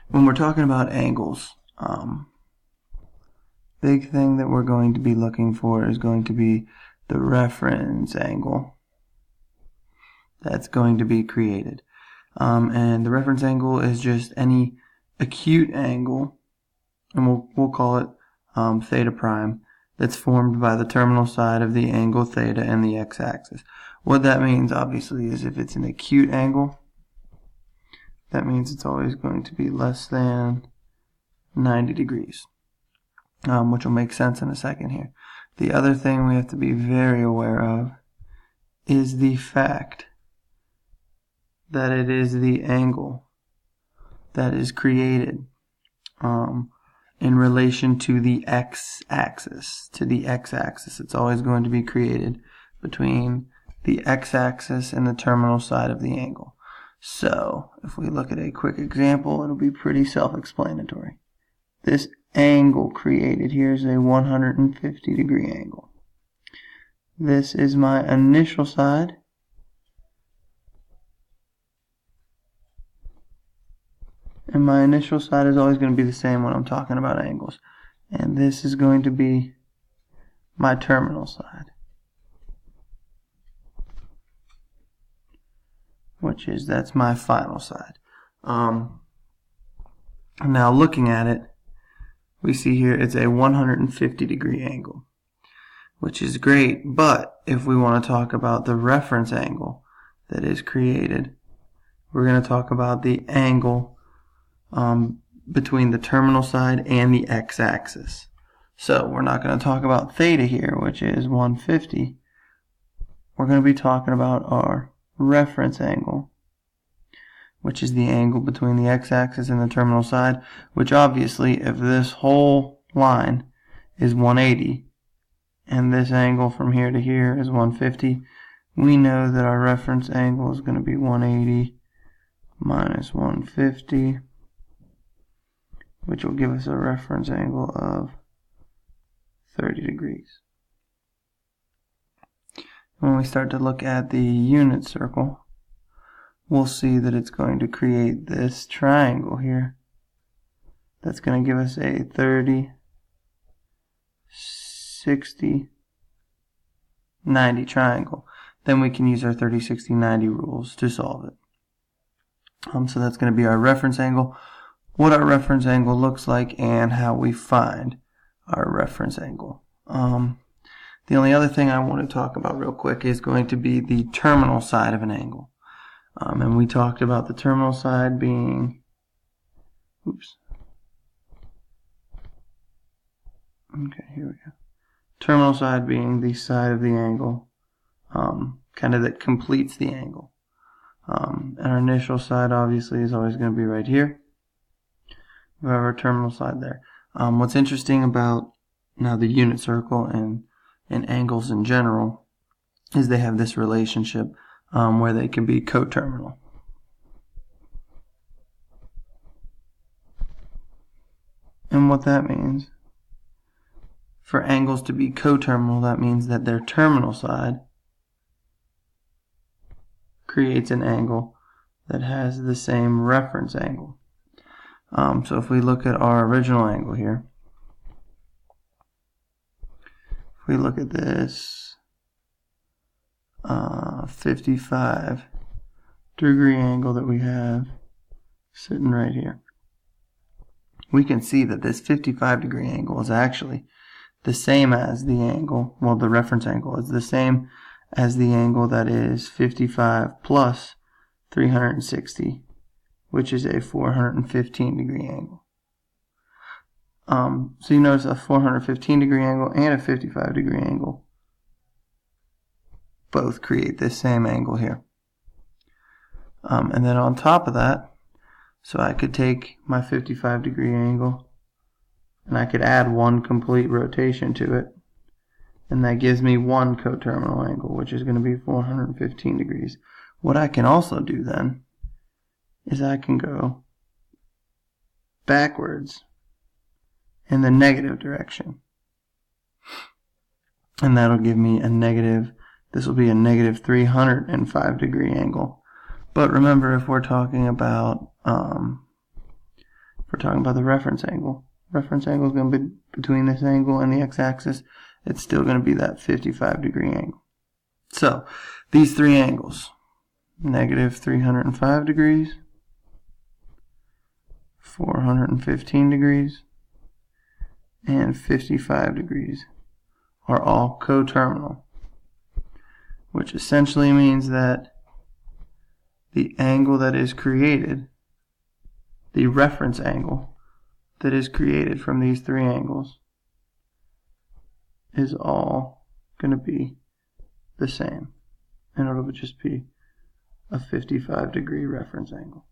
When we're talking about angles, big thing that we're going to be looking for is going to be the reference angle that's going to be created. And the reference angle is just any acute angle, and we'll call it theta prime, that's formed by the terminal side of the angle theta and the x-axis. What that means, obviously, is if it's an acute angle, that means it's always going to be less than 90 degrees, which will make sense in a second here. The other thing we have to be very aware of is the fact that it is the angle that is created in relation to the x-axis. It's always going to be created between the x-axis and the terminal side of the angle. So, if we look at a quick example, it'll be pretty self-explanatory. This angle created here is a 150 degree angle. This is my initial side. And my initial side is always going to be the same when I'm talking about angles. And this is going to be my terminal side, that's my final side. Now looking at it, we see here it's a 150 degree angle, which is great, but if we want to talk about the reference angle that is created, we're going to talk about the angle between the terminal side and the x-axis. So we're not going to talk about theta here, which is 150. We're going to be talking about our reference angle, which is the angle between the x-axis and the terminal side, which obviously, if this whole line is 180 and this angle from here to here is 150, we know that our reference angle is going to be 180 minus 150, which will give us a reference angle of 30 degrees. When we start to look at the unit circle, we'll see that it's going to create this triangle here. That's going to give us a 30, 60, 90 triangle. Then we can use our 30, 60, 90 rules to solve it. So that's going to be our reference angle, what our reference angle looks like, and how we find our reference angle. The only other thing I want to talk about real quick is going to be the terminal side of an angle. And we talked about the terminal side being, here we go. Terminal side being the side of the angle, kind of that completes the angle. And our initial side obviously is always going to be right here. We have our terminal side there. What's interesting about now the unit circle and angles in general is they have this relationship where they can be coterminal. And what that means, for angles to be coterminal, that means that their terminal side creates an angle that has the same reference angle. So if we look at our original angle here, if we look at this 55 degree angle that we have sitting right here, we can see that this 55 degree angle is actually the same as the angle, well, the reference angle is the same as the angle that is 55 plus 360, which is a 415 degree angle. So you notice a 415 degree angle and a 55 degree angle both create this same angle here. And then on top of that, so I could take my 55 degree angle and I could add one complete rotation to it, and that gives me one coterminal angle, which is going to be 415 degrees. What I can also do then is I can go backwards in the negative direction, and that'll give me a negative, this will be a negative 305 degree angle. But remember, if we're talking about we're talking about the reference angle. Reference angle is going to be between this angle and the x-axis. It's still going to be that 55-degree angle. So these three angles, negative 305 degrees, 415 degrees, and 55 degrees, are all coterminal, which essentially means that the angle that is created, the reference angle that is created from these three angles, is all going to be the same, and it'll just be a 55-degree reference angle.